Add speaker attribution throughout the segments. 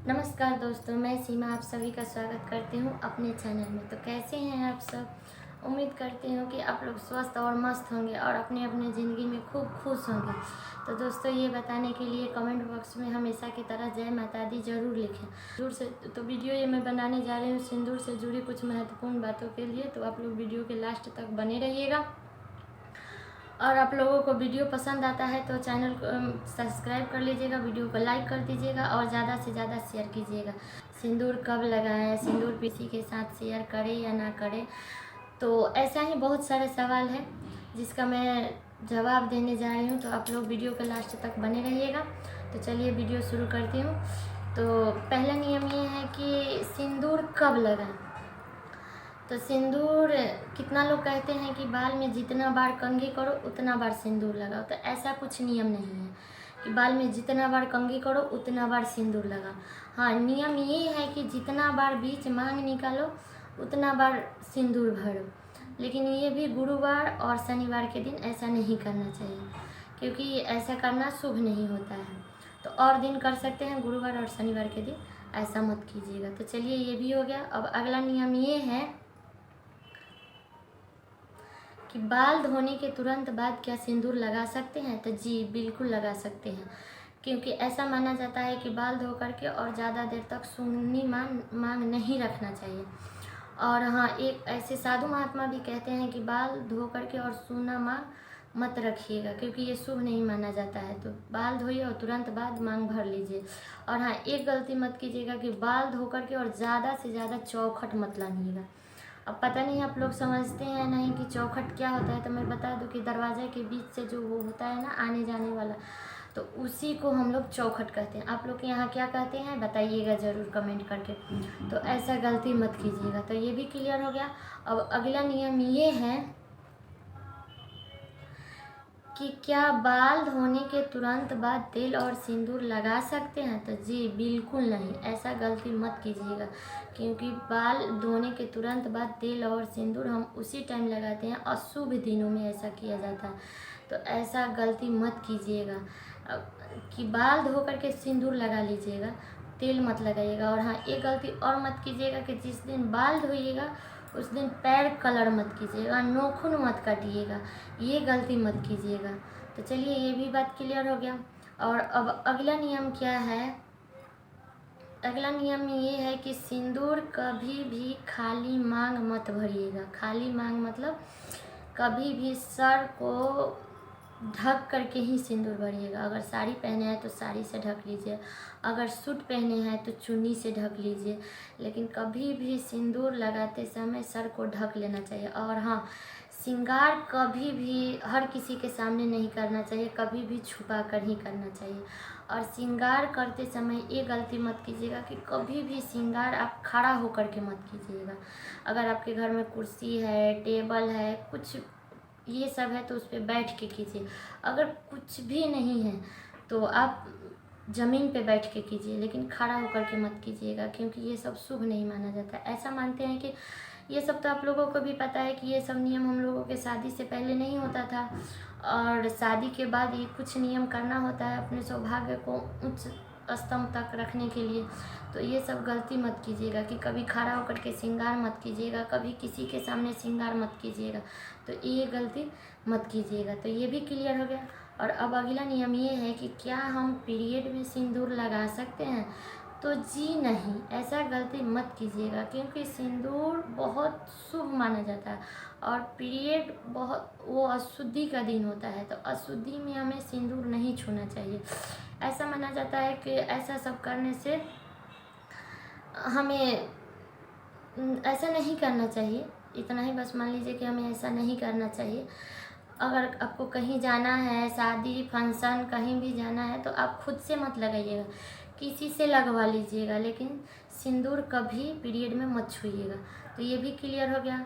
Speaker 1: नमस्कार दोस्तों, मैं सीमा आप सभी का स्वागत करती हूँ अपने चैनल में। तो कैसे हैं आप सब? उम्मीद करती हूँ कि आप लोग स्वस्थ और मस्त होंगे और अपने अपने ज़िंदगी में खूब खुश होंगे। तो दोस्तों, ये बताने के लिए कमेंट बॉक्स में हमेशा की तरह जय माता दी ज़रूर लिखें। सिंदूर से तो वीडियो ये मैं बनाने जा रही हूँ सिंदूर से जुड़ी कुछ महत्वपूर्ण बातों के लिए। तो आप लोग वीडियो के लास्ट तक बने रहिएगा। और आप लोगों को वीडियो पसंद आता है तो चैनल को सब्सक्राइब कर लीजिएगा, वीडियो को लाइक कर दीजिएगा और ज़्यादा से ज़्यादा शेयर कीजिएगा। सिंदूर कब लगाएं, सिंदूर किसी के साथ शेयर करें या ना करें, तो ऐसा ही बहुत सारे सवाल हैं जिसका मैं जवाब देने जा रही हूँ। तो आप लोग वीडियो के लास्ट तक बने रहिएगा। तो चलिए वीडियो शुरू करती हूँ। तो पहला नियम ये है कि सिंदूर कब लगाएं। तो सिंदूर, कितना लोग कहते हैं कि बाल में जितना बार कंघी करो उतना बार सिंदूर लगाओ। तो ऐसा कुछ नियम नहीं है कि बाल में जितना बार कंघी करो उतना बार सिंदूर लगाओ। हाँ, नियम ये है कि जितना बार बीच मांग निकालो उतना बार सिंदूर भरो। लेकिन ये भी गुरुवार और शनिवार के दिन ऐसा नहीं करना चाहिए, क्योंकि ऐसा करना शुभ नहीं होता है। तो और दिन कर सकते हैं, गुरुवार और शनिवार के दिन ऐसा मत कीजिएगा। तो चलिए, ये भी हो गया। अब अगला नियम ये है कि बाल धोने के तुरंत बाद क्या सिंदूर लगा सकते हैं? तो जी बिल्कुल लगा सकते हैं, क्योंकि ऐसा माना जाता है कि बाल धो करके और ज़्यादा देर तक सूनी मांग नहीं रखना चाहिए। और हाँ, एक ऐसे साधु महात्मा भी कहते हैं कि बाल धो करके और सूना मांग मत रखिएगा, क्योंकि ये शुभ नहीं माना जाता है। तो बाल धोइए और तुरंत बाद मांग भर लीजिए। और हाँ, एक गलती मत कीजिएगा कि बाल धो करके और ज़्यादा से ज़्यादा चौखट मत लानिएगा। अब पता नहीं आप लोग समझते हैं नहीं कि चौखट क्या होता है, तो मैं बता दूं कि दरवाजे के बीच से जो वो होता है ना, आने जाने वाला, तो उसी को हम लोग चौखट कहते हैं। आप लोग के यहाँ क्या कहते हैं बताइएगा ज़रूर कमेंट करके। तो ऐसा गलती मत कीजिएगा। तो ये भी क्लियर हो गया। अब अगला नियम ये है कि क्या बाल धोने के तुरंत बाद तेल और सिंदूर लगा सकते हैं? तो जी बिल्कुल नहीं, ऐसा गलती मत कीजिएगा, क्योंकि बाल धोने के तुरंत बाद तेल और सिंदूर हम उसी टाइम लगाते हैं, अशुभ दिनों में ऐसा किया जाता है। तो ऐसा गलती मत कीजिएगा कि बाल धो करके सिंदूर लगा लीजिएगा, तेल मत लगाइएगा। और हाँ, एक गलती और मत कीजिएगा कि जिस दिन बाल धोइएगा उस दिन पैर कलर मत कीजिएगा, नाखून मत काटिएगा, ये गलती मत कीजिएगा। तो चलिए, ये भी बात क्लियर हो गया। और अब अगला नियम क्या है? अगला नियम ये है कि सिंदूर कभी भी खाली मांग मत भरिएगा। खाली मांग मतलब कभी भी सर को ढक करके ही सिंदूर भरिएगा। अगर साड़ी पहने हैं तो साड़ी से ढक लीजिए, अगर सूट पहने हैं तो चुन्नी से ढक लीजिए, लेकिन कभी भी सिंदूर लगाते समय सर को ढक लेना चाहिए। और हाँ, श्रृंगार कभी भी हर किसी के सामने नहीं करना चाहिए, कभी भी छुपा कर ही करना चाहिए। और श्रृंगार करते समय ये गलती मत कीजिएगा कि कभी भी श्रृंगार आप खड़ा होकर के मत कीजिएगा। अगर आपके घर में कुर्सी है, टेबल है, कुछ ये सब है तो उस पर बैठ के कीजिए। अगर कुछ भी नहीं है तो आप ज़मीन पे बैठ के कीजिए, लेकिन खड़ा होकर के मत कीजिएगा, क्योंकि ये सब शुभ नहीं माना जाता। ऐसा मानते हैं कि ये सब तो आप लोगों को भी पता है कि ये सब नियम हम लोगों के शादी से पहले नहीं होता था, और शादी के बाद ये कुछ नियम करना होता है अपने सौभाग्य को उच्च स्तंभ तक रखने के लिए। तो ये सब गलती मत कीजिएगा कि कभी खड़ा होकर के श्रृंगार मत कीजिएगा, कभी किसी के सामने श्रृंगार मत कीजिएगा। तो ये गलती मत कीजिएगा। तो ये भी क्लियर हो गया। और अब अगला नियम ये है कि क्या हम पीरियड में सिंदूर लगा सकते हैं? तो जी नहीं, ऐसा गलती मत कीजिएगा, क्योंकि सिंदूर बहुत शुभ माना जाता है और पीरियड बहुत वो अशुद्धि का दिन होता है। तो अशुद्धि में हमें सिंदूर नहीं छूना चाहिए। ऐसा माना जाता है कि ऐसा सब करने से हमें ऐसा नहीं करना चाहिए। इतना ही बस मान लीजिए कि हमें ऐसा नहीं करना चाहिए। अगर आपको कहीं जाना है, शादी फंक्शन कहीं भी जाना है, तो आप खुद से मत लगाइएगा, किसी से लगवा लीजिएगा, लेकिन सिंदूर कभी पीरियड में मत छूइएगा। तो ये भी क्लियर हो गया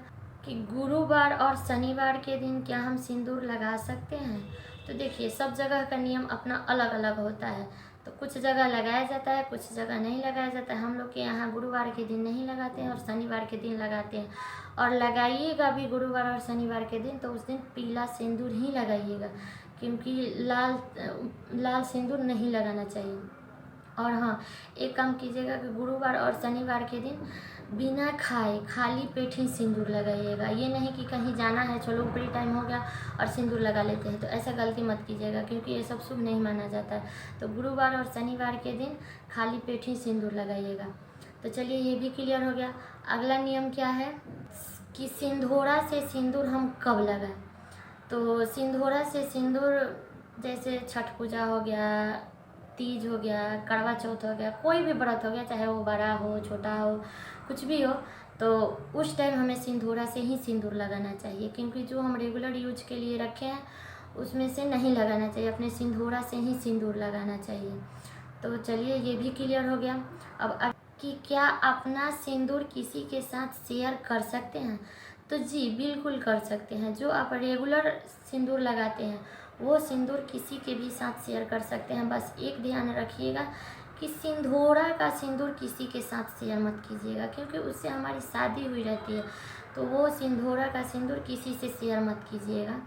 Speaker 1: कि गुरुवार और शनिवार के दिन क्या हम सिंदूर लगा सकते हैं? तो देखिए, सब जगह का नियम अपना अलग अलग होता है। तो कुछ जगह लगाया जाता है, कुछ जगह नहीं लगाया जाता है। हम लोग के यहाँ गुरुवार के दिन नहीं लगाते हैं और शनिवार के दिन लगाते हैं। और लगाइएगा भी गुरुवार और शनिवार के दिन तो उस दिन पीला सिंदूर ही लगाइएगा, क्योंकि लाल सिंदूर नहीं लगाना चाहिए। और हाँ, एक काम कीजिएगा कि गुरुवार और शनिवार के दिन बिना खाए खाली पेट ही सिंदूर लगाइएगा। ये नहीं कि कहीं जाना है, चलो ऊपरी टाइम हो गया और सिंदूर लगा लेते हैं, तो ऐसा गलती मत कीजिएगा, क्योंकि ये सब शुभ नहीं माना जाता है। तो गुरुवार और शनिवार के दिन खाली पेट ही सिंदूर लगाइएगा। तो चलिए, ये भी क्लियर हो गया। अगला नियम क्या है कि सिंदूरा से सिंदूर हम कब लगाएं। तो सिंदूरा से सिंदूर जैसे छठ पूजा हो गया, तीज हो गया, करवा चौथ हो गया, कोई भी व्रत हो गया, चाहे वो बड़ा हो छोटा हो कुछ भी हो, तो उस टाइम हमें सिंदूरा से ही सिंदूर लगाना चाहिए, क्योंकि जो हम रेगुलर यूज के लिए रखे हैं उसमें से नहीं लगाना चाहिए, अपने सिंदूरा से ही सिंदूर लगाना चाहिए। तो चलिए, ये भी क्लियर हो गया। अब कि क्या अपना सिंदूर किसी के साथ शेयर कर सकते हैं। तो जी बिल्कुल कर सकते हैं। जो आप रेगुलर सिंदूर लगाते हैं वो सिंदूर किसी के भी साथ शेयर कर सकते हैं। बस एक ध्यान रखिएगा कि सिंदूरा का सिंदूर किसी के साथ शेयर मत कीजिएगा, क्योंकि उससे हमारी शादी हुई रहती है, तो वो सिंदूरा का सिंदूर किसी से शेयर मत कीजिएगा।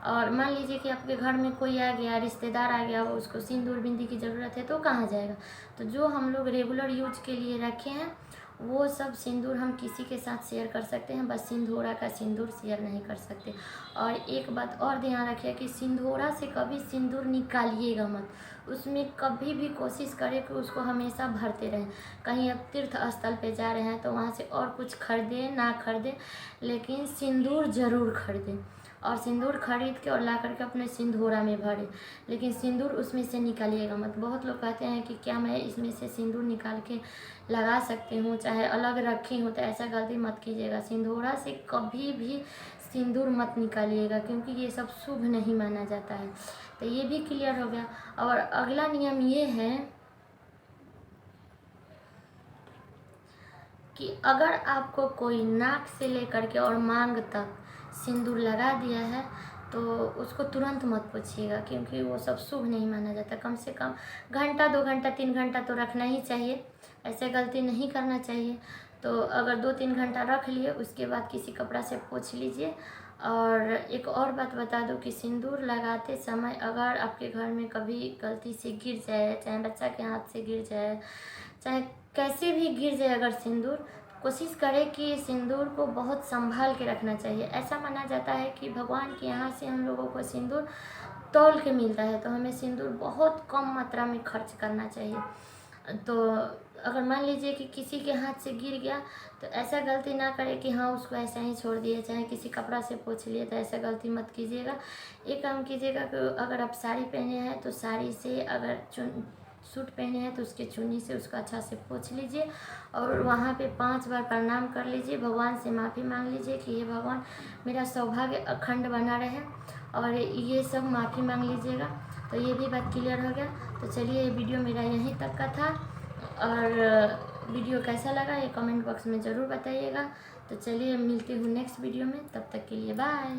Speaker 1: और मान लीजिए कि आपके घर में कोई आ गया, रिश्तेदार आ गया, वो उसको सिंदूर बिंदी की ज़रूरत है, तो कहाँ जाएगा। तो जो हम लोग रेगुलर यूज के लिए रखे हैं वो सब सिंदूर हम किसी के साथ शेयर कर सकते हैं, बस सिंदूरा का सिंदूर शेयर नहीं कर सकते। और एक बात और ध्यान रखिए कि सिंदूरा से कभी सिंदूर निकालिएगा मत। उसमें कभी भी कोशिश करें कि उसको हमेशा भरते रहें। कहीं आप तीर्थ स्थल पे जा रहे हैं तो वहाँ से और कुछ खरीदें ना खरीदें, लेकिन सिंदूर ज़रूर खरीदें, और सिंदूर खरीद के और ला करके अपने सिंदूरा में भरें, लेकिन सिंदूर उसमें से निकालिएगा मत। बहुत लोग कहते हैं कि क्या मैं इसमें से सिंदूर निकाल के लगा सकती हूँ, चाहे अलग रखी हूँ, तो ऐसा गलती मत कीजिएगा। सिंदूरा से कभी भी सिंदूर मत निकालिएगा, क्योंकि ये सब शुभ नहीं माना जाता है। तो ये भी क्लियर हो गया। और अगला नियम ये है कि अगर आपको कोई नाक से लेकर के और मांग तक सिंदूर लगा दिया है तो उसको तुरंत मत पूछिएगा, क्योंकि वो सब शुभ नहीं माना जाता। कम से कम घंटा 2 घंटा 3 घंटा तो रखना ही चाहिए, ऐसे गलती नहीं करना चाहिए। तो अगर 2-3 घंटा रख लिए, उसके बाद किसी कपड़ा से पोंछ लीजिए। और एक और बात बता दूं कि सिंदूर लगाते समय अगर आपके घर में कभी गलती से गिर जाए, चाहे बच्चा के हाथ से गिर जाए, चाहे कैसे भी गिर जाए अगर सिंदूर, कोशिश करें कि सिंदूर को बहुत संभाल के रखना चाहिए। ऐसा माना जाता है कि भगवान के यहाँ से हम लोगों को सिंदूर तौल के मिलता है, तो हमें सिंदूर बहुत कम मात्रा में खर्च करना चाहिए। तो अगर मान लीजिए कि किसी के हाथ से गिर गया, तो ऐसा गलती ना करें कि हाँ उसको ऐसा ही छोड़ दिए, चाहे किसी कपड़ा से पोंछ लिए, तो ऐसा गलती मत कीजिएगा। एक काम कीजिएगा कि अगर आप साड़ी पहने हैं तो साड़ी से, अगर सूट पहने हैं तो उसके चुन्नी से उसको अच्छा से पोंछ लीजिए, और वहाँ पे 5 बार प्रणाम कर लीजिए, भगवान से माफ़ी मांग लीजिए कि ये भगवान मेरा सौभाग्य अखंड बना रहे, और ये सब माफ़ी मांग लीजिएगा। तो ये भी बात क्लियर हो गया। तो चलिए, ये वीडियो मेरा यहीं तक का था, और वीडियो कैसा लगा ये कमेंट बॉक्स में ज़रूर बताइएगा। तो चलिए, मिलती हूँ नेक्स्ट वीडियो में, तब तक के लिए बाय।